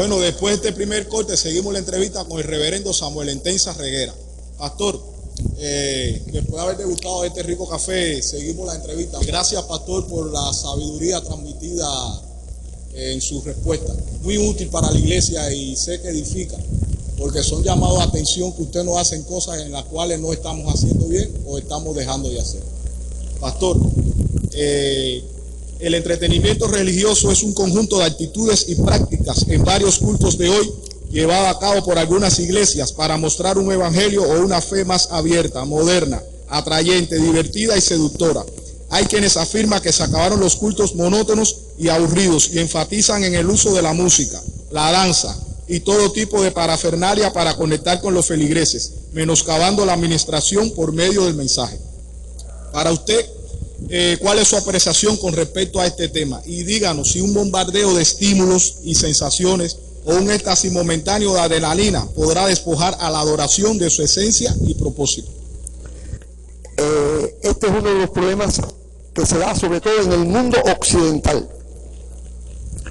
Bueno, después de este primer corte, seguimos la entrevista con el reverendo Samuel Entenza Reguera. Pastor, después de haber degustado este rico café, seguimos la entrevista. Gracias, pastor, por la sabiduría transmitida en su respuesta. Muy útil para la iglesia y sé que edifica, porque son llamados a atención que usted nos hace en cosas en las cuales no estamos haciendo bien o estamos dejando de hacer. Pastor, el entretenimiento religioso es un conjunto de actitudes y prácticas en varios cultos de hoy, llevado a cabo por algunas iglesias para mostrar un evangelio o una fe más abierta, moderna, atrayente, divertida y seductora. Hay quienes afirman que se acabaron los cultos monótonos y aburridos y enfatizan en el uso de la música, la danza y todo tipo de parafernalia para conectar con los feligreses, menoscabando la administración por medio del mensaje. Para usted, ¿cuál es su apreciación con respecto a este tema? Y díganos si un bombardeo de estímulos y sensaciones o un éxtasis momentáneo de adrenalina podrá despojar a la adoración de su esencia y propósito. Este es uno de los problemas que se da sobre todo en el mundo occidental.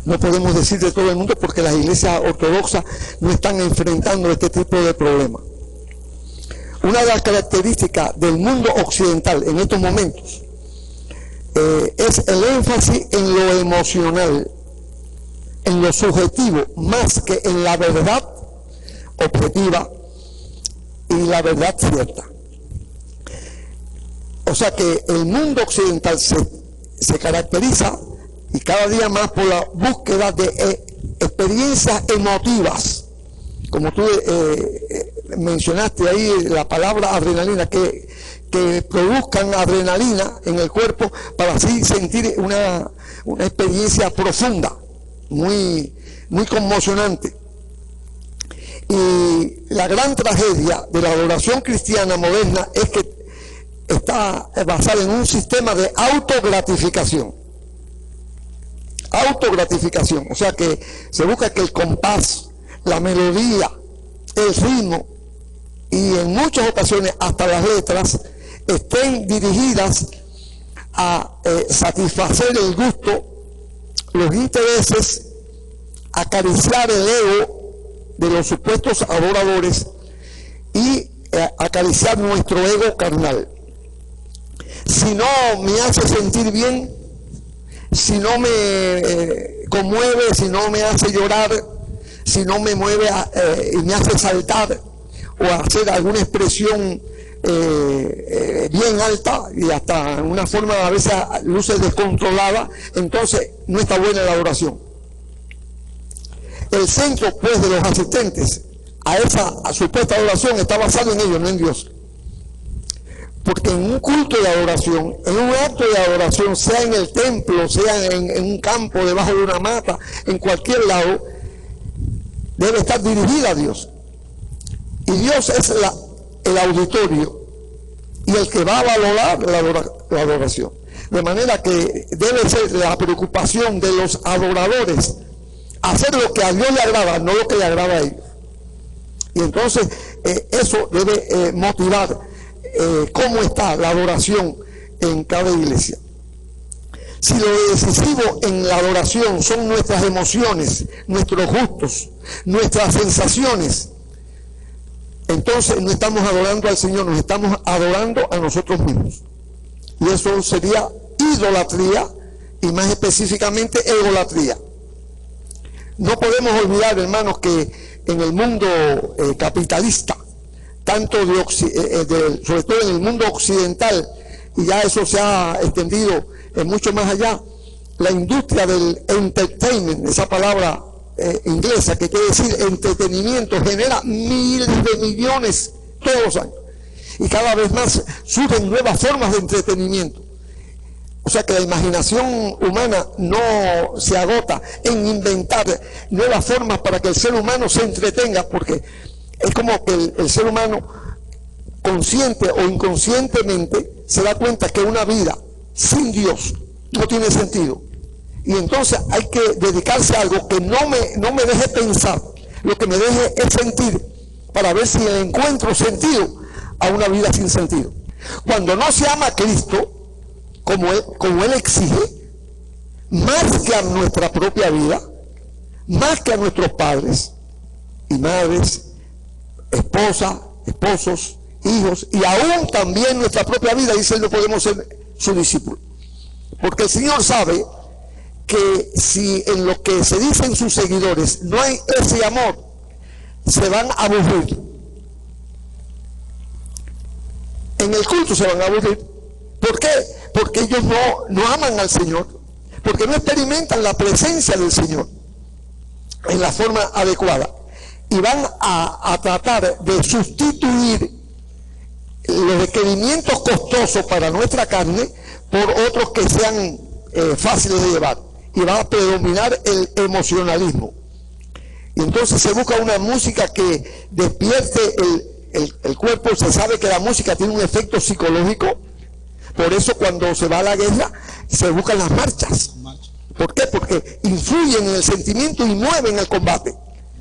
No podemos decir de todo el mundo porque las iglesias ortodoxas no están enfrentando este tipo de problemas. Una de las características del mundo occidental en estos momentos es el énfasis en lo emocional, en lo subjetivo, más que en la verdad objetiva y la verdad cierta. O sea que el mundo occidental se caracteriza y cada día más por la búsqueda de experiencias emotivas, como tú mencionaste ahí la palabra adrenalina, que produzcan adrenalina en el cuerpo para así sentir una experiencia profunda, muy conmocionante. Y la gran tragedia de la adoración cristiana moderna es que está basada en un sistema de autogratificación. Autogratificación, o sea que se busca que el compás, la melodía, el ritmo y en muchas ocasiones hasta las letras estén dirigidas a satisfacer el gusto, los intereses, acariciar el ego de los supuestos adoradores y acariciar nuestro ego carnal. Si no me hace sentir bien, si no me conmueve, si no me hace llorar, si no me mueve y me hace saltar o hacer alguna expresión bien alta y hasta en una forma a veces luces descontrolada, entonces no está buena la adoración. El centro pues de los asistentes a esa supuesta adoración está basado en ellos, no en Dios. Porque en un culto de adoración, en un acto de adoración, sea en el templo, sea en un campo, debajo de una mata, en cualquier lado, debe estar dirigida a Dios. Y Dios es el auditorio y el que va a valorar la adoración. De manera que debe ser la preocupación de los adoradores hacer lo que a Dios le agrada, no lo que le agrada a ellos. Y entonces eso debe motivar cómo está la adoración en cada iglesia. Si lo decisivo en la adoración son nuestras emociones, nuestros gustos, nuestras sensaciones, entonces no estamos adorando al Señor, nos estamos adorando a nosotros mismos. Y eso sería idolatría y más específicamente egolatría. No podemos olvidar, hermanos, que en el mundo capitalista, tanto sobre todo en el mundo occidental, y ya eso se ha extendido mucho más allá, la industria del entertainment, esa palabra inglesa que quiere decir entretenimiento, genera miles de millones todos los años, y cada vez más surgen nuevas formas de entretenimiento. O sea que la imaginación humana no se agota en inventar nuevas formas para que el ser humano se entretenga, porque es como que el ser humano, consciente o inconscientemente, se da cuenta que una vida sin Dios no tiene sentido. Y entonces hay que dedicarse a algo que no me deje pensar, lo que me deje es sentir, para ver si le encuentro sentido a una vida sin sentido. Cuando no se ama a Cristo, como él exige, más que a nuestra propia vida, más que a nuestros padres y madres, esposas, esposos, hijos, y aún también nuestra propia vida, dice él, no podemos ser su discípulo. Porque el Señor sabe que si en lo que se dicen sus seguidores no hay ese amor, se van a aburrir. En el culto se van a aburrir. ¿Por qué? Porque ellos no aman al Señor, porque no experimentan la presencia del Señor en la forma adecuada, y van a tratar de sustituir los requerimientos costosos para nuestra carne por otros que sean fáciles de llevar, y va a predominar el emocionalismo. Y entonces se busca una música que despierte el cuerpo. Se sabe que la música tiene un efecto psicológico, por eso cuando se va a la guerra se buscan las marchas. ¿Por qué? Porque influyen en el sentimiento y mueven el combate.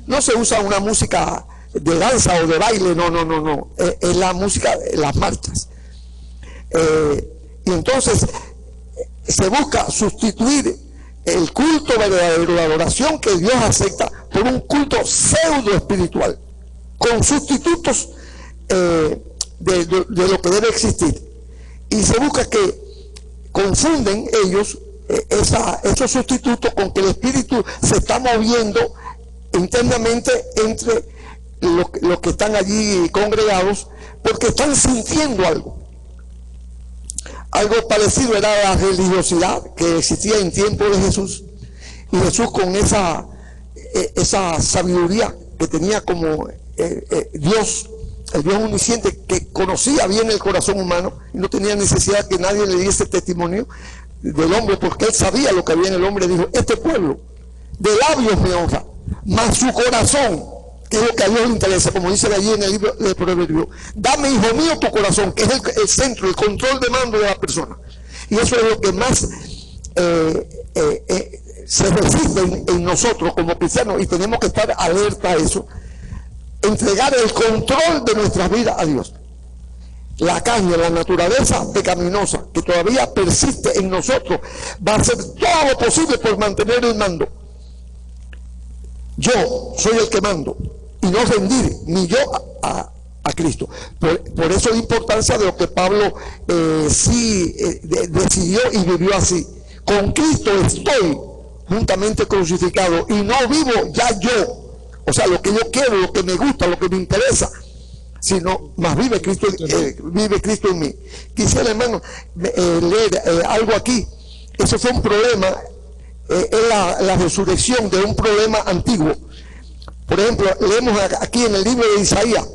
No se usa una música de danza o de baile, no. Es la música, las marchas. Y entonces se busca sustituir el culto verdadero, la adoración que Dios acepta, por un culto pseudo espiritual, con sustitutos de lo que debe existir. Y se busca que confunden ellos esos sustitutos con que el espíritu se está moviendo internamente entre los que están allí congregados, porque están sintiendo algo. Algo parecido era la religiosidad que existía en tiempo de Jesús, y Jesús, con esa sabiduría que tenía como Dios, el Dios omnisciente, que conocía bien el corazón humano y no tenía necesidad que nadie le diese testimonio del hombre, porque él sabía lo que había en el hombre. Dijo: este pueblo de labios me honra, mas su corazón, que es lo que a Dios le interesa, como dice allí en el libro de Proverbios: dame, hijo mío, tu corazón, que es el centro, el control de mando de la persona. Y eso es lo que más se resiste en nosotros como cristianos, y tenemos que estar alerta a eso. Entregar el control de nuestras vidas a Dios. La carne, la naturaleza pecaminosa que todavía persiste en nosotros, va a hacer todo lo posible por mantener el mando. Yo soy el que mando, y no rendir ni yo a Cristo. Por eso la importancia de lo que Pablo decidió y vivió así. Con Cristo estoy juntamente crucificado, y no vivo ya yo, o sea, lo que yo quiero, lo que me gusta, lo que me interesa, sino más vive Cristo en mí. Quisiera, hermano, leer algo aquí. Eso fue un problema, es la resurrección de un problema antiguo. Por ejemplo, leemos aquí en el libro de Isaías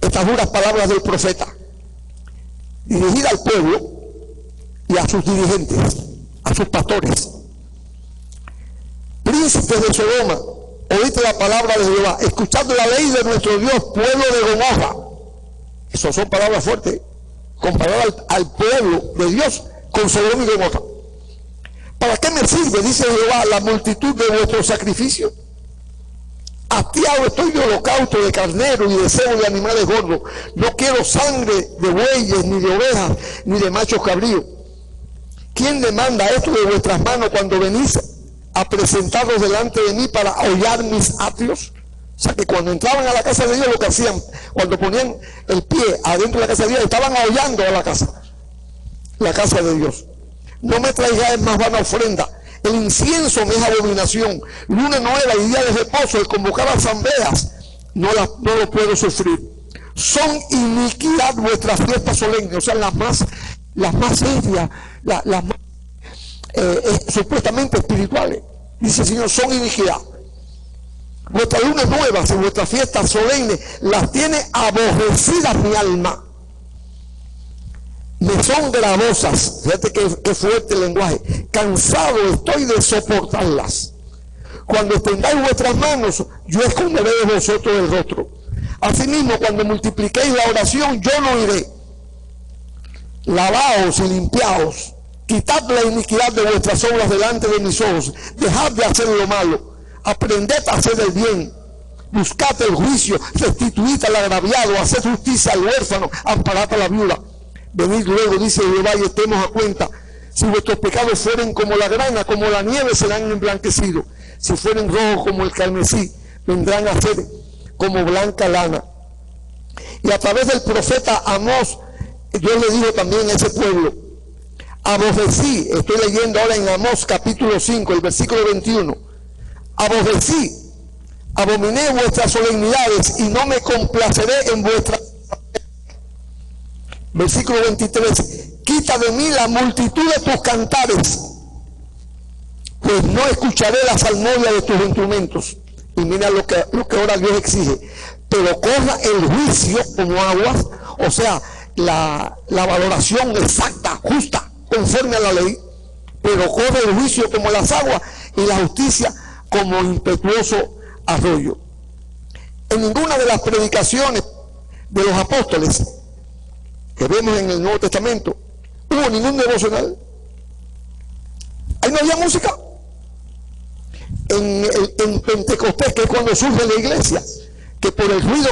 estas duras palabras del profeta, dirigida al pueblo y a sus dirigentes, a sus pastores: príncipes de Sodoma, oíste la palabra de Jehová, escuchando la ley de nuestro Dios, pueblo de Gomorra. Esas son palabras fuertes, comparadas al pueblo de Dios con Sodoma y Gomorra. ¿Para qué me sirve, dice Jehová, la multitud de vuestros sacrificios? Hastiado estoy de holocausto, de carnero y de cebo de animales gordos. No quiero sangre de bueyes, ni de ovejas, ni de machos cabríos. ¿Quién demanda esto de vuestras manos cuando venís a presentaros delante de mí para hollar mis atrios? O sea, que cuando entraban a la casa de Dios, lo que hacían, cuando ponían el pie adentro de la casa de Dios, estaban ahollando a la casa de Dios. No me traigáis más vana ofrenda. El incienso me es abominación. Luna nueva y día de reposo, el convocar asambleas, no lo puedo sufrir. Son iniquidad vuestras fiestas solemnes, o sea, las más serias, las más supuestamente espirituales. Dice el Señor: son iniquidad. Vuestras lunas nuevas y vuestras fiestas solemnes las tiene aborrecidas mi alma. Me son gravosas. Fíjate qué fuerte el lenguaje. Cansado estoy de soportarlas. Cuando extendáis vuestras manos, yo esconderé de vosotros el rostro. Asimismo, cuando multipliquéis la oración, yo no iré. Lavaos y limpiaos. Quitad la iniquidad de vuestras obras delante de mis ojos. Dejad de hacer lo malo. Aprended a hacer el bien. Buscad el juicio. Restituid al agraviado. Haced justicia al huérfano. Amparad a la viuda. Venid luego, dice Jehová, y estemos a cuenta. Si vuestros pecados fueren como la grana, como la nieve, serán emblanquecidos. si fueren rojos como el carmesí, vendrán a ser como blanca lana. Y a través del profeta Amós, Dios le dijo también a ese pueblo: aborrecí, estoy leyendo ahora en Amós capítulo 5, el versículo 21, aborrecí, abominé vuestras solemnidades y no me complaceré en vuestras. Versículo 23, quita de mí la multitud de tus cantares, pues no escucharé la salmodia de tus instrumentos. Y mira lo que ahora Dios exige: pero corra el juicio como aguas, o sea, la valoración exacta, justa, conforme a la ley, pero corre el juicio como las aguas y la justicia como impetuoso arroyo. En ninguna de las predicaciones de los apóstoles que vemos en el Nuevo Testamento hubo ningún devocional. Ahí no había música. En Pentecostés, que es cuando surge la iglesia, que por el ruido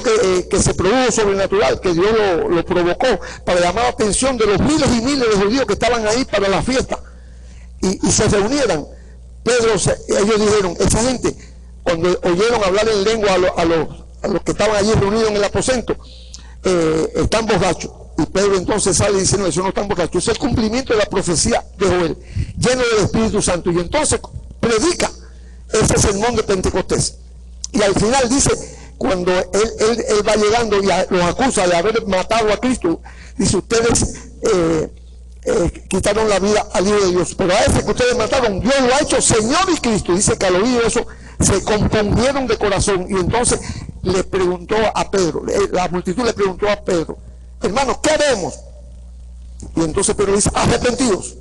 que se produjo sobrenatural, que Dios lo provocó para llamar la atención de los miles y miles de judíos que estaban ahí para la fiesta y se reunieran, ellos dijeron, esa gente, cuando oyeron hablar en lengua a los que estaban allí reunidos en el aposento, están borrachos. Y Pedro entonces sale y dice: no, eso no están borrachos, es el cumplimiento de la profecía de Joel, lleno del Espíritu Santo. Y entonces predica ese sermón de Pentecostés. Y al final dice, cuando él va llegando y los acusa de haber matado a Cristo, dice: ustedes quitaron la vida al Hijo de Dios, pero a ese que ustedes mataron, Dios lo ha hecho Señor y Cristo. Dice que al oír eso se compungieron de corazón. Y entonces le preguntó a Pedro, la multitud le preguntó a Pedro: hermanos, ¿qué haremos? Y entonces Pedro dice: arrepentidos.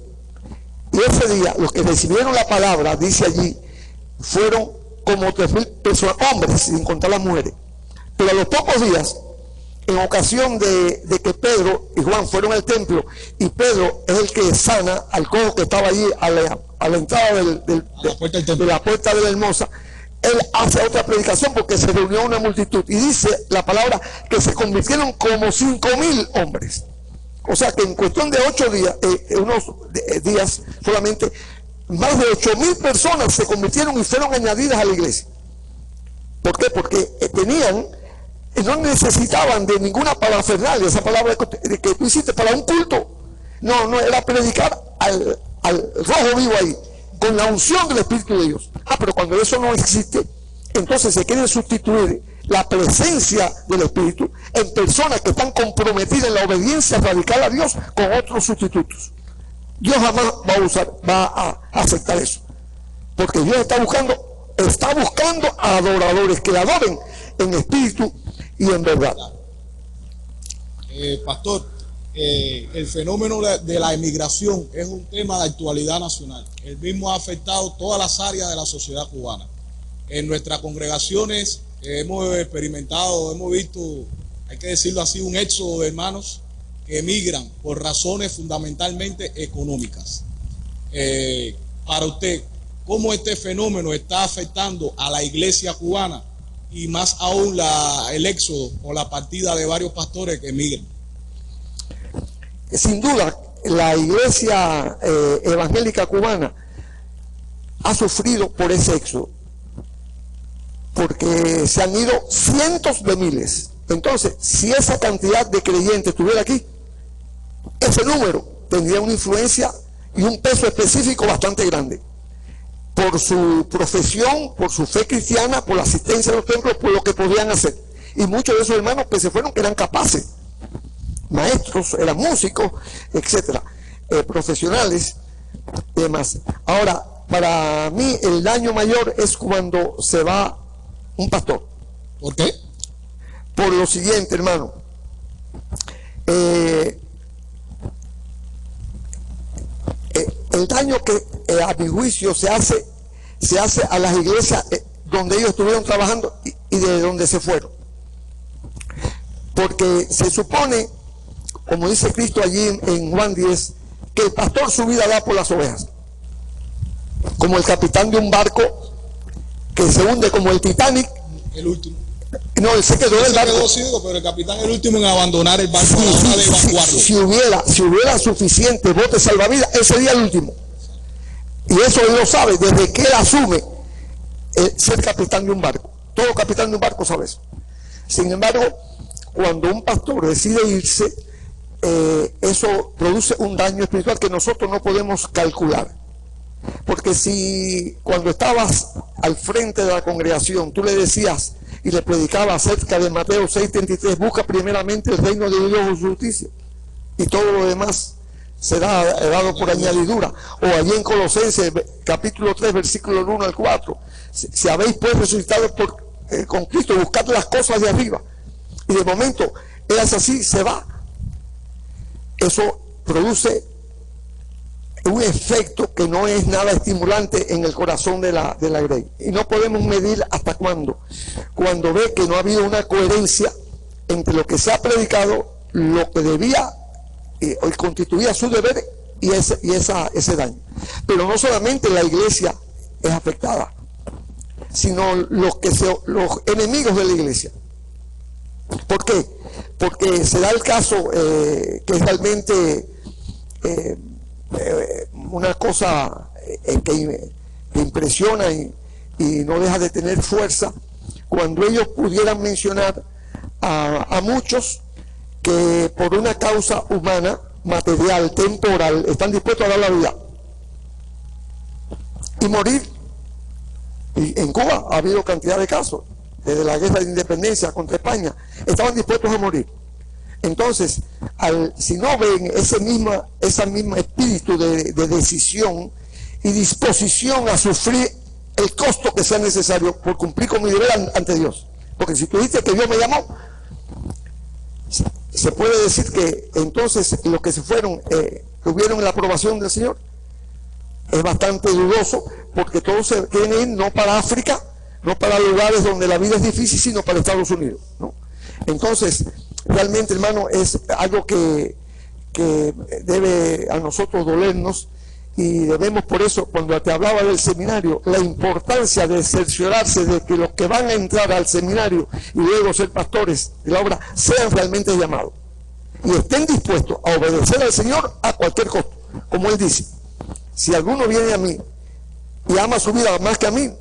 Y ese día los que recibieron la palabra, dice allí, fueron como 3,000 personas, hombres, sin contar las mujeres. Pero a los pocos días, en ocasión de que Pedro y Juan fueron al templo, y Pedro es el que sana al cojo que estaba allí a la entrada de la puerta de la Hermosa, él hace otra predicación porque se reunió una multitud, y dice la palabra que se convirtieron como 5,000 hombres. O sea que en cuestión de 8 días, unos días solamente, más de 8,000 personas se convirtieron y fueron añadidas a la iglesia. ¿Por qué? Porque no necesitaban de ninguna parafernalia, esa palabra que tú hiciste para un culto. No, era predicar al rojo vivo ahí, con la unción del Espíritu de Dios. Pero cuando eso no existe, entonces se quiere sustituir la presencia del Espíritu en personas que están comprometidas en la obediencia radical a Dios con otros sustitutos. Dios jamás va a aceptar eso, porque Dios está buscando a adoradores que le adoren en espíritu y en verdad. Pastor, el fenómeno de la emigración es un tema de actualidad nacional. El mismo ha afectado todas las áreas de la sociedad cubana. En nuestras congregaciones hemos experimentado, hemos visto, hay que decirlo así, un éxodo de hermanos que emigran por razones fundamentalmente económicas. Para usted, ¿cómo este fenómeno está afectando a la iglesia cubana y más aún el éxodo o la partida de varios pastores que emigran? Sin duda, la iglesia evangélica cubana ha sufrido por ese éxodo, porque se han ido cientos de miles. Entonces, si esa cantidad de creyentes estuviera aquí, ese número tendría una influencia y un peso específico bastante grande, por su profesión, por su fe cristiana, por la asistencia a los templos, por lo que podían hacer. Y muchos de esos hermanos que se fueron, que eran capaces, maestros, eran músicos, etcétera, profesionales y demás. Ahora, para mí el daño mayor es cuando se va un pastor. ¿Por qué? Por lo siguiente, hermano. El daño que a mi juicio se hace a las iglesias donde ellos estuvieron trabajando y de donde se fueron. Porque se supone, como dice Cristo allí en Juan 10, que el pastor su vida da por las ovejas, como el capitán de un barco que se hunde, como el Titanic. El último. No, él se quedó en el barco. Pero el capitán es el último en abandonar el barco a la hora de evacuarlo. Si hubiera suficiente bote salvavidas, ese sería el último. Y eso él lo sabe, desde que él asume ser capitán de un barco. Todo capitán de un barco sabe eso. Sin embargo, cuando un pastor decide irse, eso produce un daño espiritual que nosotros no podemos calcular. Porque si cuando estabas al frente de la congregación tú le decías y le predicabas acerca de Mateo 6:33, busca primeramente el reino de Dios y su justicia, y todo lo demás será dado por añadidura. O allí en Colosenses capítulo 3 versículo 1 al 4, si habéis pues resucitado con Cristo, buscad las cosas de arriba. Y de momento es así, se va. Eso produce un efecto que no es nada estimulante en el corazón de la grey. Y no podemos medir hasta cuándo. Cuando ve que no ha habido una coherencia entre lo que se ha predicado, lo que debía hoy constituía su deber y ese daño. Pero no solamente la iglesia es afectada, sino los enemigos de la iglesia. ¿Por qué? Porque se da el caso que es realmente una cosa que impresiona y no deja de tener fuerza, cuando ellos pudieran mencionar a muchos que por una causa humana, material, temporal, están dispuestos a dar la vida y morir. Y en Cuba ha habido cantidad de casos, desde la guerra de independencia contra España, estaban dispuestos a morir. Entonces, si no ven ese mismo espíritu de decisión y disposición a sufrir el costo que sea necesario por cumplir con mi deber ante Dios, porque si tú dices que Dios me llamó, se puede decir que entonces los que se fueron, que hubieron la aprobación del Señor, es bastante dudoso, porque todos se quieren ir no para África, no para lugares donde la vida es difícil, sino para Estados Unidos, ¿no? Entonces, realmente, hermano, es algo que debe a nosotros dolernos, y debemos, por eso, cuando te hablaba del seminario, la importancia de cerciorarse de que los que van a entrar al seminario y luego ser pastores de la obra sean realmente llamados y estén dispuestos a obedecer al Señor a cualquier costo. Como Él dice, si alguno viene a mí y ama su vida más que a mí,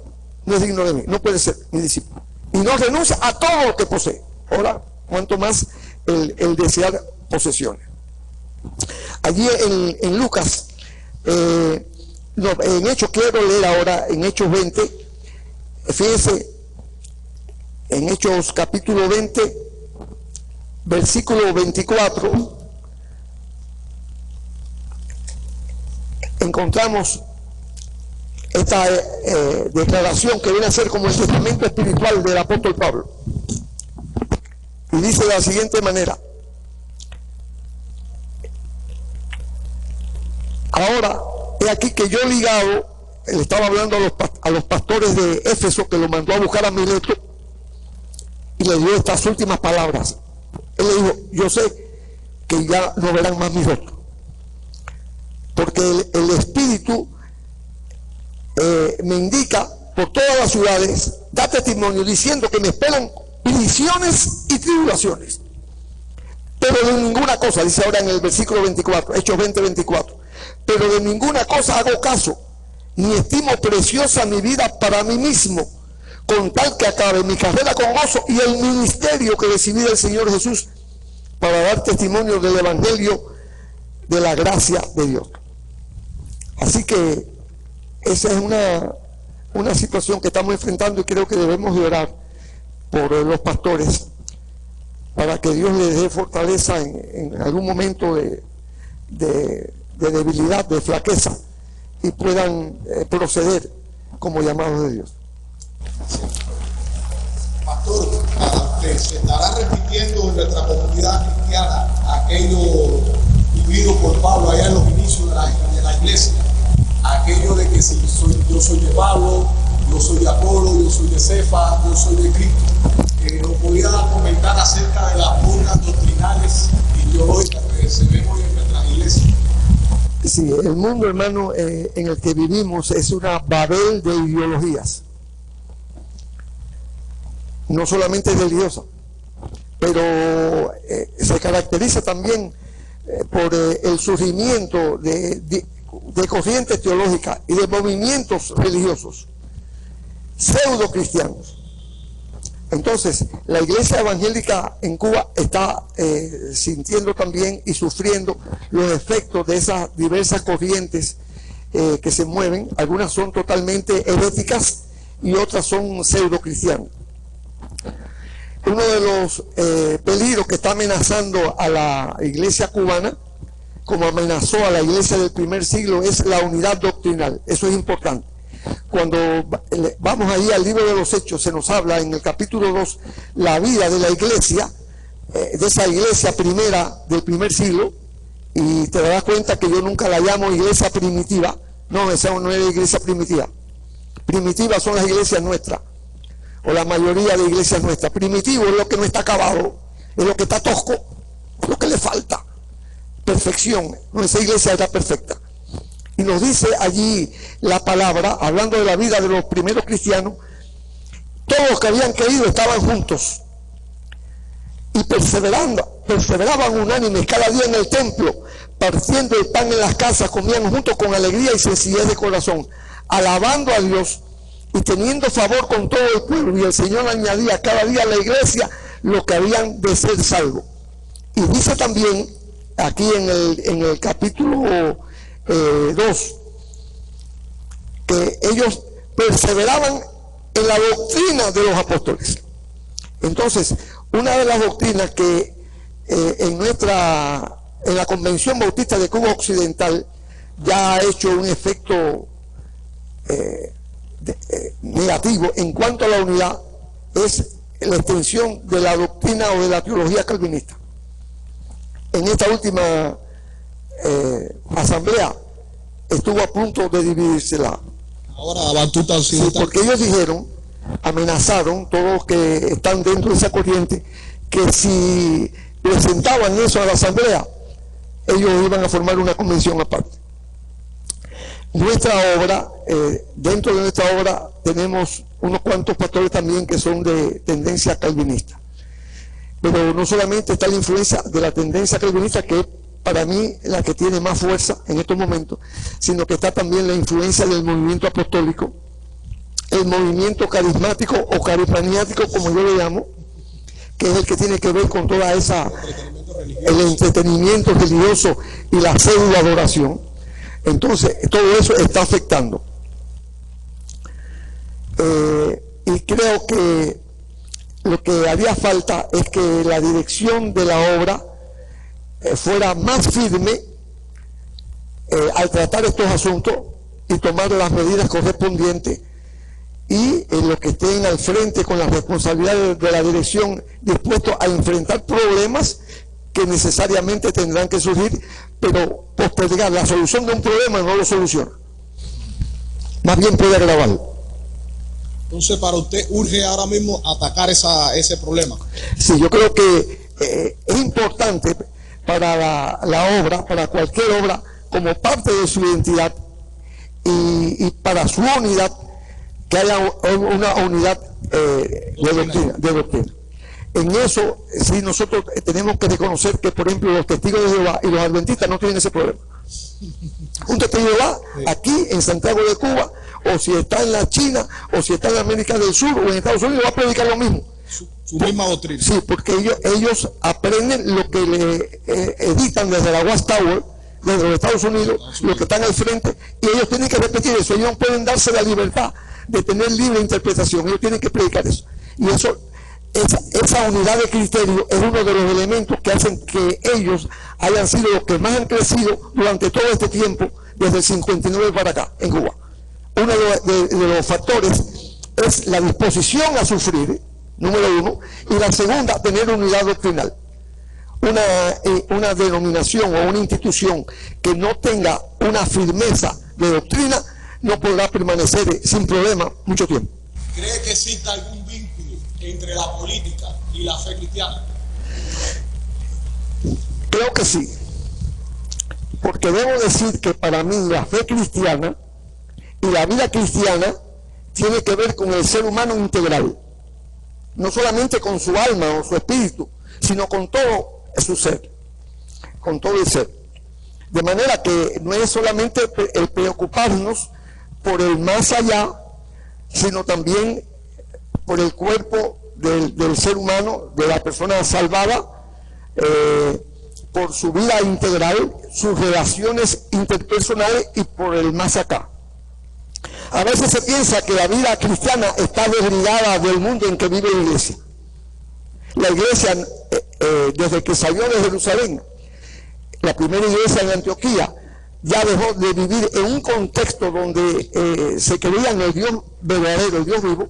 no es digno de mí, no puede ser mi discípulo, y no renuncia a todo lo que posee. Ahora, cuanto más el desear posesiones. Allí en Lucas, en Hechos, quiero leer ahora en Hechos 20, fíjense, en Hechos capítulo 20, versículo 24, encontramos esta declaración que viene a ser como el testamento espiritual del apóstol Pablo. Y dice de la siguiente manera: ahora, he aquí que yo ligado, él estaba hablando a los pastores de Éfeso, que lo mandó a buscar a Mileto, y le dio estas últimas palabras. Él le dijo: yo sé que ya no verán más mi rostro, porque el Espíritu me indica por todas las ciudades, da testimonio diciendo que me esperan prisiones y tribulaciones, pero de ninguna cosa, dice ahora en el versículo 24, Hechos 20:24, pero de ninguna cosa hago caso, ni estimo preciosa mi vida para mí mismo, con tal que acabe mi carrera con gozo y el ministerio que recibí del Señor Jesús, para dar testimonio del Evangelio de la gracia de Dios. Así que esa es una situación que estamos enfrentando, y creo que debemos de orar por los pastores para que Dios les dé fortaleza en algún momento de debilidad, de flaqueza, y puedan proceder como llamados de Dios. Pastor, se estará repitiendo en nuestra comunidad cristiana aquello vivido por Pablo allá en los inicios de la iglesia, aquello de que si yo soy de Pablo, yo soy de Apolo, yo soy de Cefa, yo soy de Cristo. ¿Nos podía comentar acerca de las pugnas doctrinales ideológicas que se ven hoy en nuestras iglesias? Sí, el mundo, hermano, en el que vivimos es una Babel de ideologías, no solamente religiosa, pero se caracteriza también por el surgimiento de corrientes teológicas y de movimientos religiosos pseudo cristianos. Entonces, la iglesia evangélica en Cuba está sintiendo también y sufriendo los efectos de esas diversas corrientes que se mueven. Algunas son totalmente heréticas y otras son pseudo cristianas. Uno de los peligros que está amenazando a la iglesia cubana, como amenazó a la iglesia del primer siglo, es la unidad doctrinal. Eso es importante. Cuando vamos ahí al libro de los Hechos, se nos habla en el capítulo 2 la vida de la iglesia, de esa iglesia primera del primer siglo, y te darás cuenta que yo nunca la llamo iglesia primitiva. No, esa no es la iglesia primitiva. Primitivas son las iglesias nuestras, o la mayoría de iglesias nuestras. Primitivo es lo que no está acabado, es lo que está tosco, es lo que le falta. Perfección. No, esa iglesia era perfecta. Y nos dice allí la palabra, hablando de la vida de los primeros cristianos, todos los que habían creído estaban juntos y perseveraban unánimes cada día en el templo, partiendo el pan en las casas, comían juntos con alegría y sencillez de corazón, alabando a Dios y teniendo favor con todo el pueblo. Y el Señor añadía cada día a la iglesia los que habían de ser salvos. Y dice también aquí en el capítulo 2 que ellos perseveraban en la doctrina de los apóstoles. Entonces, una de las doctrinas que en la Convención Bautista de Cuba Occidental ya ha hecho un efecto negativo en cuanto a la unidad es la extensión de la doctrina o de la teología calvinista. En esta última asamblea estuvo a punto de dividirse ahora Batuta Occidental. Sí, porque ellos dijeron, amenazaron todos los que están dentro de esa corriente, que si presentaban eso a la asamblea, ellos iban a formar una convención aparte. Nuestra obra, dentro de nuestra obra tenemos unos cuantos pastores también que son de tendencia calvinista, pero no solamente está la influencia de la tendencia calvinista, que es para mí la que tiene más fuerza en estos momentos, sino que está también la influencia del movimiento apostólico, el movimiento carismático o carismaniático, como yo le llamo, que es el que tiene que ver con toda esa, el entretenimiento religioso y la pseudo adoración. Entonces, todo eso está afectando. Y creo que lo que haría falta es que la dirección de la obra fuera más firme al tratar estos asuntos y tomar las medidas correspondientes, y los que estén al frente con las responsabilidades de la dirección dispuestos a enfrentar problemas que necesariamente tendrán que surgir, pero postergar la solución de un problema no lo soluciona, más bien puede agravarlo. Entonces, para usted urge ahora mismo atacar ese problema. Sí, yo creo que es importante para la obra, para cualquier obra, como parte de su identidad y para su unidad, que haya una unidad de doctrina. En eso, sí, nosotros tenemos que reconocer que, por ejemplo, los testigos de Jehová y los adventistas no tienen ese problema. Un testigo de Jehová, aquí en Santiago de Cuba, o si está en la China, o si está en América del Sur, o en Estados Unidos, va a predicar lo mismo. Su misma doctrina. Sí, porque ellos aprenden lo que le editan desde la Watchtower, desde los Estados Unidos, los que están al frente, y ellos tienen que repetir eso. Ellos no pueden darse la libertad de tener libre interpretación, ellos tienen que predicar eso. Y eso, esa unidad de criterio es uno de los elementos que hacen que ellos hayan sido los que más han crecido durante todo este tiempo, desde el 59 para acá, en Cuba. Uno de los factores es la disposición a sufrir, número uno, y la segunda, tener unidad doctrinal. Una denominación o una institución que no tenga una firmeza de doctrina no podrá permanecer sin problema mucho tiempo. ¿Cree que exista algún vínculo entre la política y la fe cristiana? Creo que sí, porque debo decir que para mí la fe cristiana y la vida cristiana tiene que ver con el ser humano integral, no solamente con su alma o su espíritu, sino con todo su ser, con todo el ser. De manera que no es solamente el preocuparnos por el más allá, sino también por el cuerpo del ser humano, de la persona salvada, por su vida integral, sus relaciones interpersonales y por el más acá. A veces se piensa que la vida cristiana está desligada del mundo en que vive la iglesia. La iglesia, desde que salió de Jerusalén, la primera iglesia en Antioquía, ya dejó de vivir en un contexto donde se creía en el Dios verdadero, el Dios vivo,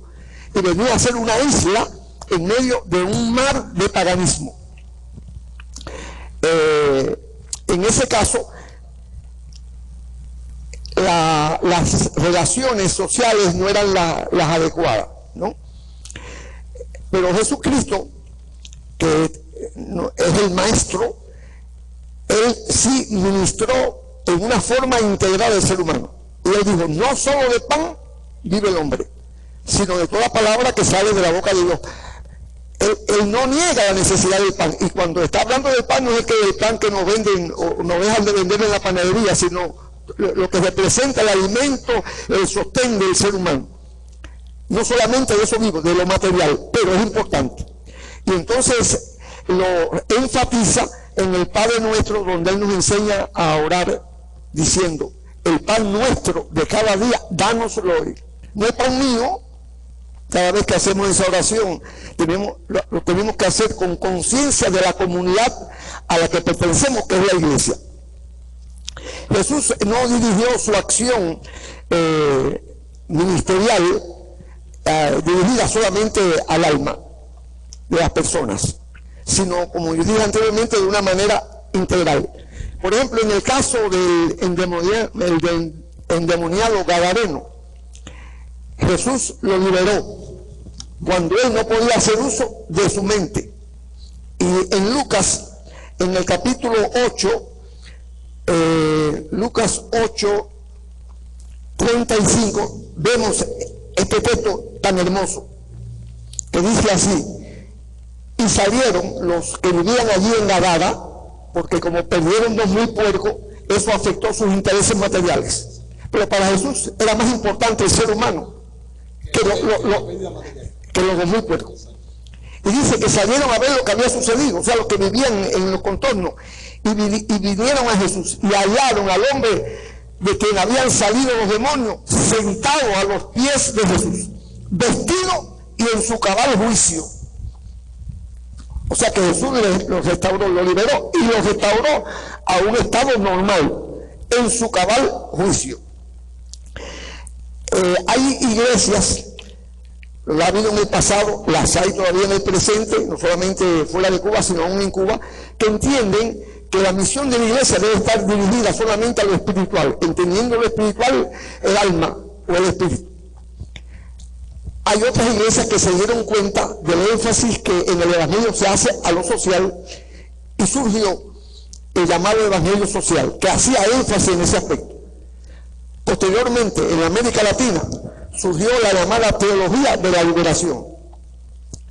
y venía a ser una isla en medio de un mar de paganismo. En ese caso, las relaciones sociales no eran las adecuadas, ¿no? Pero Jesucristo, que es el maestro, él sí ministró en una forma integral del ser humano. Y él dijo, no solo de pan vive el hombre, sino de toda palabra que sale de la boca de Dios. Él no niega la necesidad del pan. Y cuando está hablando del pan, no es que el pan que nos venden o nos dejan de vender en la panadería, sino lo que representa el alimento, el sostén del ser humano. No solamente de eso vivo, de lo material, pero es importante. Y entonces lo enfatiza en el Padre Nuestro, donde Él nos enseña a orar diciendo, el pan nuestro de cada día, dánoslo hoy. No es pan mío. Cada vez que hacemos esa oración, lo tenemos que hacer con conciencia de la comunidad a la que pertenecemos, que es la iglesia. Jesús no dirigió su acción ministerial dirigida solamente al alma de las personas, sino, como yo dije anteriormente, de una manera integral. Por ejemplo, en el caso del endemoniado Gadareno, Jesús lo liberó cuando él no podía hacer uso de su mente. Y en Lucas, en el capítulo 8, Lucas 8, 35, vemos este texto tan hermoso, que dice así, y salieron los que vivían allí en Gadara, porque como perdieron 2,000 puercos, eso afectó sus intereses materiales. Pero para Jesús era más importante el ser humano que los 2,000 puercos. Y dice que salieron a ver lo que había sucedido, o sea, los que vivían en los contornos, y vinieron a Jesús y hallaron al hombre de quien habían salido los demonios sentado a los pies de Jesús, vestido y en su cabal juicio. O sea que Jesús los restauró, lo liberó y los restauró a un estado normal, en su cabal juicio. Hay iglesias, la ha habido en el pasado, las hay todavía en el presente, no solamente fuera de Cuba, sino aún en Cuba, que entienden que la misión de la iglesia debe estar dirigida solamente a lo espiritual, entendiendo lo espiritual el alma o el espíritu. Hay otras iglesias que se dieron cuenta del énfasis que en el evangelio se hace a lo social, y surgió el llamado evangelio social, que hacía énfasis en ese aspecto. Posteriormente, en América Latina, surgió la llamada teología de la liberación.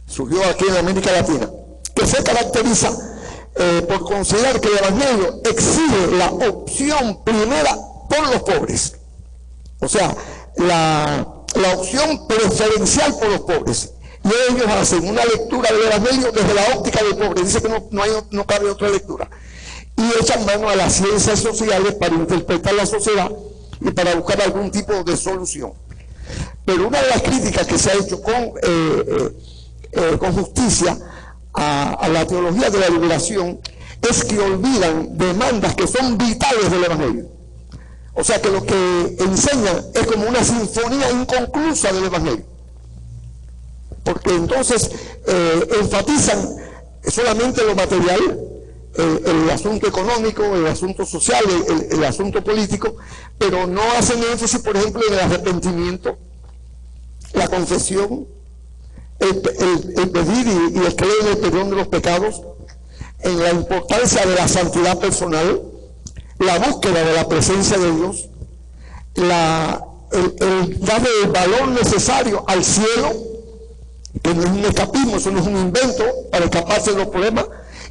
Surgió aquí en América Latina, que se caracteriza por considerar que el evangelio exige la opción primera por los pobres. O sea, la opción preferencial por los pobres. Y ellos hacen una lectura del evangelio desde la óptica del pobre. Dice que no cabe otra lectura. Y echan mano a las ciencias sociales para interpretar la sociedad y para buscar algún tipo de solución. Pero una de las críticas que se ha hecho con justicia a la teología de la liberación es que olvidan demandas que son vitales del evangelio. O sea que lo que enseñan es como una sinfonía inconclusa del evangelio, porque entonces enfatizan solamente lo material, el asunto económico, el asunto social, el asunto político, pero no hacen énfasis, por ejemplo, en el arrepentimiento, la confesión, el pedir y el creer en el perdón de los pecados, en la importancia de la santidad personal, la búsqueda de la presencia de Dios, el darle el valor necesario al cielo, que no es un escapismo, eso no es un invento para escaparse de los problemas,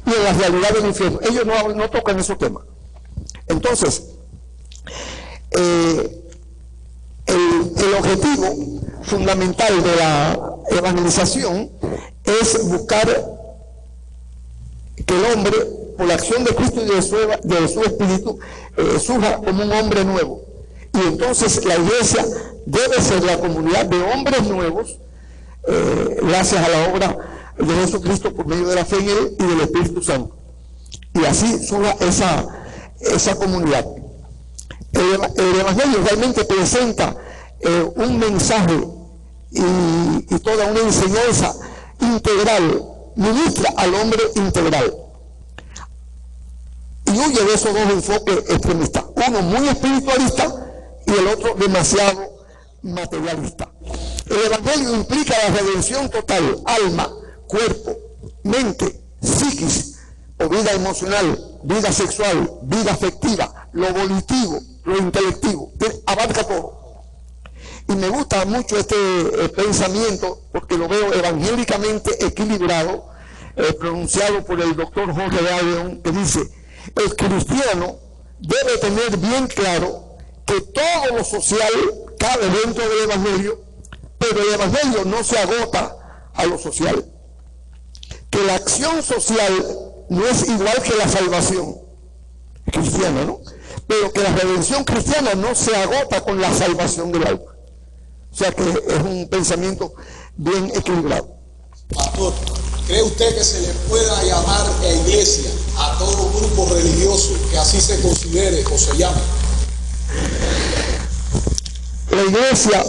y en la realidad del infierno. Ellos no tocan esos temas. Entonces, el objetivo fundamental de la evangelización es buscar que el hombre, por la acción de Cristo y de su Espíritu, surja como un hombre nuevo. Y entonces la iglesia debe ser la comunidad de hombres nuevos, gracias a la obra de Jesucristo por medio de la fe en Él y del Espíritu Santo. Y así surja esa comunidad. El Evangelio realmente presenta un mensaje y toda una enseñanza integral, ministra al hombre integral. Y huye de esos dos enfoques extremistas, uno muy espiritualista y el otro demasiado materialista. El Evangelio implica la redención total, alma, cuerpo, mente, psiquis, o vida emocional, vida sexual, vida afectiva, lo volitivo, lo intelectivo, abarca todo. Y me gusta mucho este pensamiento porque lo veo evangélicamente equilibrado, pronunciado por el doctor Jorge León, que dice: el cristiano debe tener bien claro que todo lo social cabe dentro del Evangelio, pero el Evangelio no se agota a lo social. Que la acción social no es igual que la salvación cristiana, ¿no? Pero que la redención cristiana no se agota con la salvación del alma. O sea que es un pensamiento bien equilibrado. Pastor, ¿cree usted que se le pueda llamar iglesia a todo grupo religioso que así se considere o se llame? La iglesia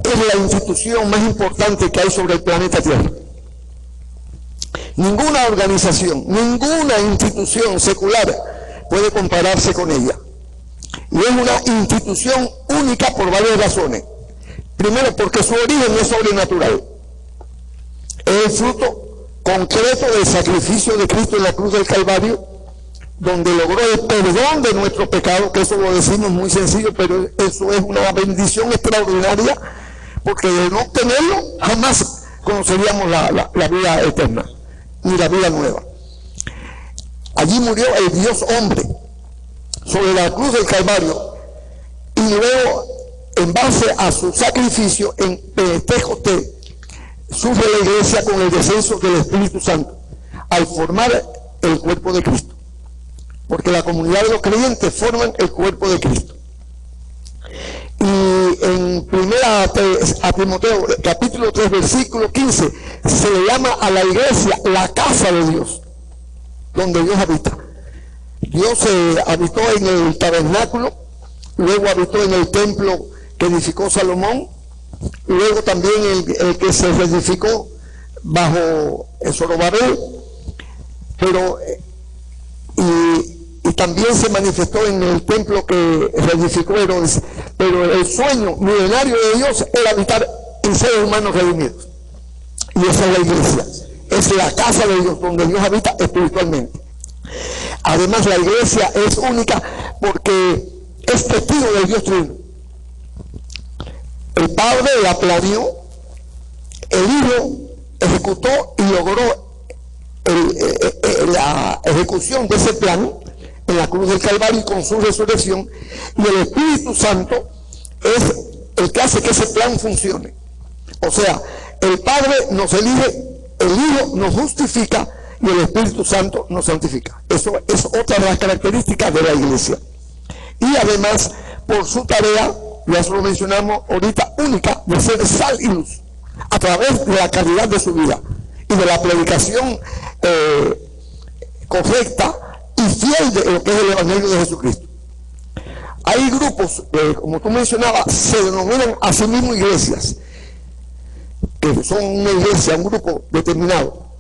es la institución más importante que hay sobre el planeta Tierra. Ninguna organización, ninguna institución secular puede compararse con ella. Y es una institución única por varias razones. Primero, porque su origen es sobrenatural. Es el fruto concreto del sacrificio de Cristo en la cruz del Calvario, donde logró el perdón de nuestros pecados, que eso lo decimos muy sencillo, pero eso es una bendición extraordinaria, porque de no obtenerlo jamás conoceríamos la vida eterna, ni la vida nueva. Allí murió el Dios hombre sobre la cruz del Calvario, y luego, en base a su sacrificio en Pentecostés, surge la iglesia con el descenso del Espíritu Santo al formar el cuerpo de Cristo, porque la comunidad de los creyentes forman el cuerpo de Cristo. Y en primera a Timoteo capítulo 3 versículo 15 se le llama a la iglesia la casa de Dios, donde Dios habita. Dios habitó en el tabernáculo, luego habitó en el templo que edificó Salomón, luego también el que se reedificó bajo Zorobabel, pero y también se manifestó en el templo que reedificó Herodes. Pero el sueño milenario de Dios era habitar en seres humanos redimidos, y esa es la iglesia, es la casa de Dios donde Dios habita espiritualmente. Además, la iglesia es única porque es testigo del Dios Trino. El Padre la planeó, el Hijo ejecutó y logró la ejecución de ese plan en la cruz del Calvario con su resurrección, y el Espíritu Santo es el que hace que ese plan funcione. O sea, el Padre nos elige, el Hijo nos justifica y el Espíritu Santo nos santifica. Eso es otra de las características de la iglesia. Y además, por su tarea, ya se lo mencionamos ahorita, única, de ser sal y luz, a través de la calidad de su vida y de la predicación correcta y fiel de lo que es el Evangelio de Jesucristo. Hay grupos, como tú mencionabas, se denominan a sí mismos iglesias, que son una iglesia, un grupo determinado,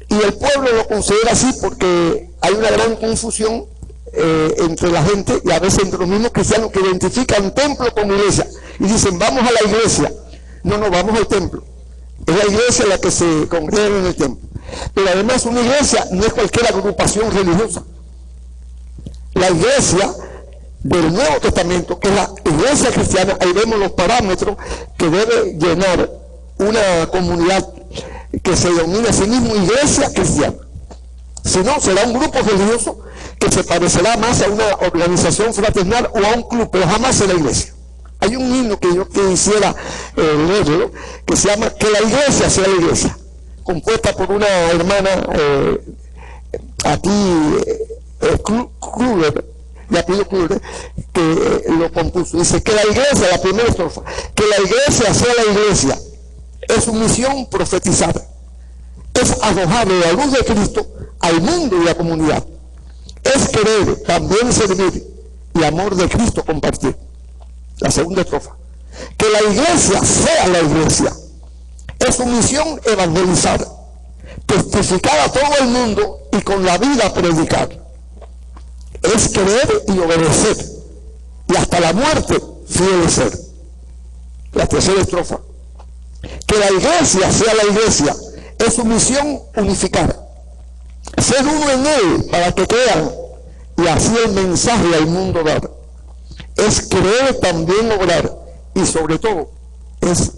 y el pueblo lo considera así porque hay una gran confusión entre la gente, y a veces entre los mismos cristianos, que identifican templo con iglesia y dicen vamos a la iglesia. No, vamos al templo. Es la iglesia la que se congrega en el templo. Pero además, una iglesia no es cualquier agrupación religiosa. La iglesia del Nuevo Testamento, que es la iglesia cristiana, ahí vemos los parámetros que debe llenar una comunidad que se denomina a sí mismo iglesia cristiana. Si no, será un grupo religioso que se parecerá más a una organización fraternal o a un club, pero jamás será iglesia. Hay un himno que yo quisiera leerlo, que se llama Que la iglesia sea la iglesia, compuesta por una hermana aquí, Kruger, de apellido Kruger, que lo compuso. Dice que la iglesia, la primera estrofa, que la iglesia sea la iglesia, es su misión profetizar, es arrojar la luz de Cristo al mundo y a la comunidad, es querer también servir y amor de Cristo compartir. La segunda estrofa, que la iglesia sea la iglesia, es su misión evangelizar, testificar a todo el mundo y con la vida predicar, es querer y obedecer y hasta la muerte fiel ser. La tercera estrofa, que la iglesia sea la iglesia, es su misión unificar, ser uno en él para que crean y así el mensaje al mundo dar, es querer también obrar y sobre todo es